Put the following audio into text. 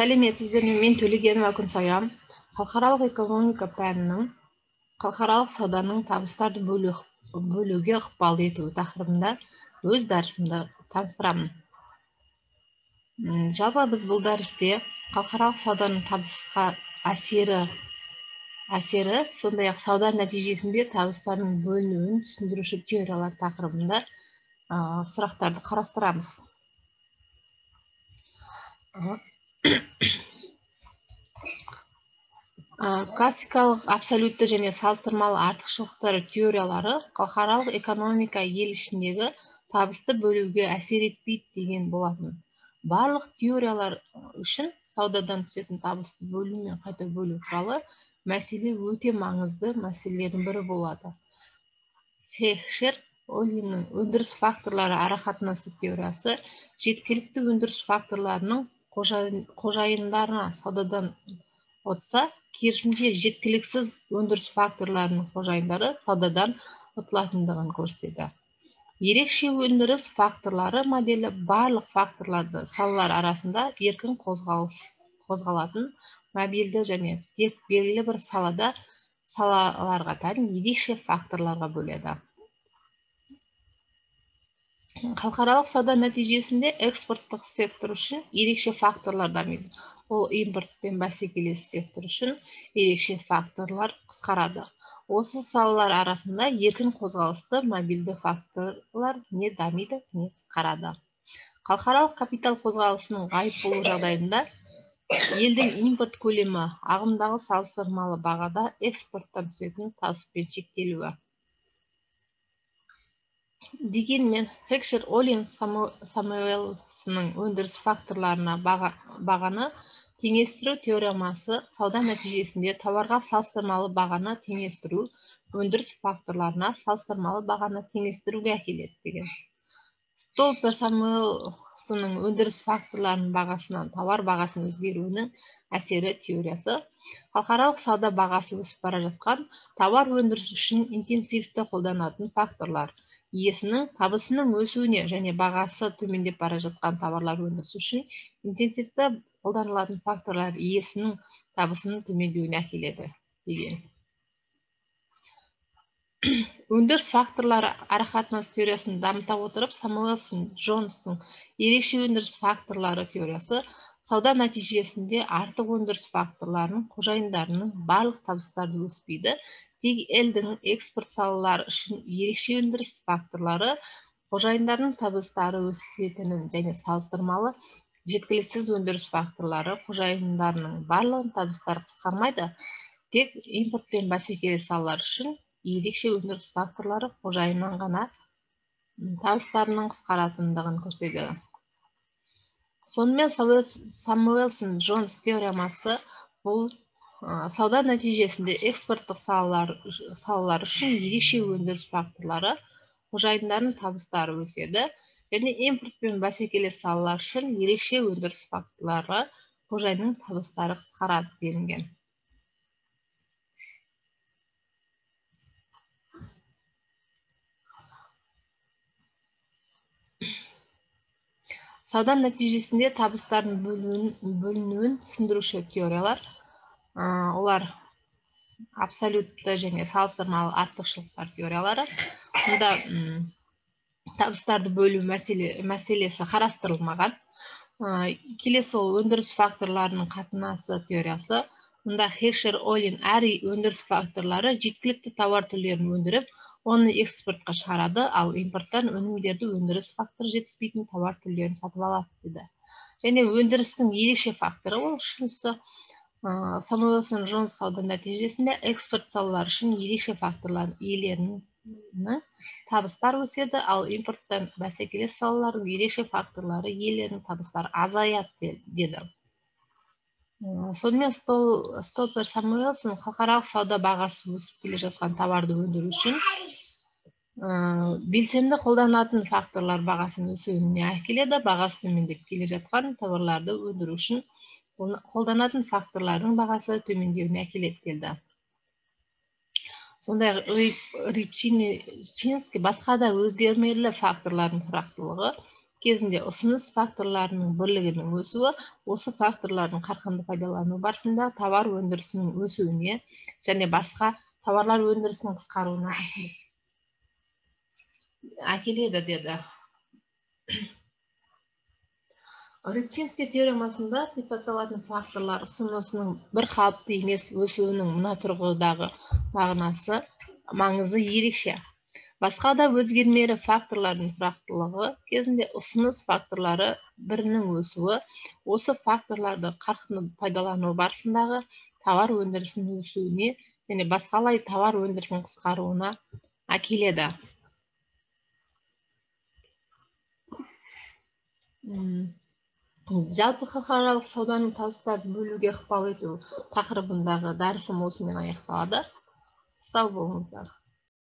Сәлеметсіздер ме? Мен Төлегенова Күнсая. Халықаралық экономика пәнінің халықаралық сауданың табыстарды бөлуге ықпал етуі тақырыбында өз дәрісімді таныстырамын. Жалпы біз бұл дәрісте халықаралық сауданың табысқа әсері, сондай-ақ сауда нәтижесінде табыстардың бөлінуін түсіндіруші теориялар тақырыбында сұрақтарды қарастырамыз. Классикалық абсолютті және салыстырмалы артықшылықтар теориялары халықаралық экономика ел ішіндегі табысты бөлуге әсер етпейді деген болатын. Барлық теориялар үшін саудадан түсетін табысты бөлу мен қайта бөлу туралы мәселе өте маңызды мәселелердің бірі болады. Хейхшер-Олиннің өндіріс факторлары арақатынасы теориясы жеткілікті өндіріс факторларының қожайындарына саудадан ұтса, керісінше жеткіліксіз өндіріс факторларының қожайындары саудадан ұтылатындығын көрсетеді. Ерекше өндіріс факторлары моделі барлық факторларды салалар арасында еркін қозғалатын мобильді және тек белгілі бір салаларға тән ерекше факторларға бөледі. Халықаралық сауда нәтижесінде экспорттық сектор үшін ерекше факторлар дамиды. Ол импорт пен бәсекелес сектор үшін ерекше факторлар қысқарады. Осы салалар арасында еркін қозғалысты мобильді факторлар не дамиды, не қысқарады. Халықаралық капитал қозғалысының ғайып болу жағдайында елдің импорт көлемі ағымдағы салыстырмалы бағада экспорттан түсетін табыспен шектелуі. Дегенмен, Хейхшер-Олин Самуэлсонның өндіріс факторларына бағаны теңестіру теоремасы сауда нәтижесінде тауарға салыстырмалы бағаны теңестіру өндіріс факторларына салыстырмалы бағаны теңестіруге әкеледі деген. Столпер-Самуэлсонның өндіріс факторларының бағасынан тауар бағасының өзгеруінің әсері теориясы халықаралық сауда бағасы өсіп бара жатқан тауар өндірісі үшін интенсивті қолданатын факторлар. Иесінің табысының өсуіне және бағасы төмендеп бара жатқан тауарлар өндірісі үшін интенсивті қолданылатын факторлар иесінің табысының төмендеуіне әкеледі деген. Өндіріс факторлары арақатынас теориясын дамыта отырып, Самуэлсон Джонстың ерекше өндіріс факторлары теориясы сауда нәтижесінде артық өндіріс факторларының қожайындарының барлық табыстарды өспейді, тек елдің экспорт салалары үшін ерекше өндіріс факторлары қожайындардың табыстары өсетінін және салыстырмалы жеткіліксіз өндіріс факторлары қожайындарының барлығын табыстары қысқармайды, тек импорт пен бәсекелес салалар үшін ерекше өндіріс факторлары қожайыннан ғана табыстарының қысқаратындығын көрсетеді. Сонымен Самуэлсон Джонс теоремасы бұл сауда нәтижесінде экспорттық салалар үшін ерекше өндіріс факторлары қожайындардың табыстары өседі және импорт пен бәсекелес салалар үшін ерекше өндіріс факторлары қожайынның табыстары қысқарады делінген. Сауда нәтижесінде табыстардың бөлінуін түсіндіруші теориялар, олар абсолютті және салыстырмалы артықшылықтар теориялары. Мұнда табыстарды бөлу мәселесі қарастырылмаған. Келесі ол өндіріс факторларының қатынасы теориясы. Мұнда Хейхшер-Олин әр өндіріс факторлары жеткілікті тауар түрлерін өндіріп, оны экспортқа шығарады, ал импорттан өнімдерді өндіріс факторы жетіспейтін тауар түрлерін сатып алады деді. Және өндірістің ерекше факторы ол үшіншісі Самуэлсон Джонс сауда нәтижесінде экспорт салалары үшін ерекше факторлар иелерінің табыстар өседі, ал импорттан бәсекелес салалардың ерекше факторлары иелерінің табыстары азаяды деді. Сонымен Столпер-Самуэлсон халықаралық сауда бағасы өсіп келе жатқан тауарды өндіру үшін белсенді қолданатын факторлар бағасының өсуіне әкеледі. Бағасы төмендеп келе жатқан тауарларды өндіру үшін қолданатын факторлардың бағасы төмендеуіне әкеледі делді. Сондай-ақ Рибчинский басқа да өзгермелі факторлардың тұрақтылығы кезінде ұсыныс факторларының бірлігінің өсуі осы факторлардың қарқынды пайдалану барысында товар өндірісінің өсуіне және басқа товарлар өндірісінің қысқаруына әкеледі деді. Рыбчинский теоремасында сипатталатын факторлар ұсынысының бір қалыпты емес өсуінің мына тұрғыдағы маңызы ерекше. Басқа да өзгермелі факторлардың тұрақтылығы кезінде ұсыныс факторлары бірінің өсуі, осы факторларды қарқынды пайдалану барысындағы товар өндірісінің өсуіне және басқалай товар өндірісінің қысқаруына әкеледі. Жалпы халықаралық сауданың табыстарын бөлуге ықпал ету тақырыбындағы дәрісім осымен аяқталады. Сау болыңыздар.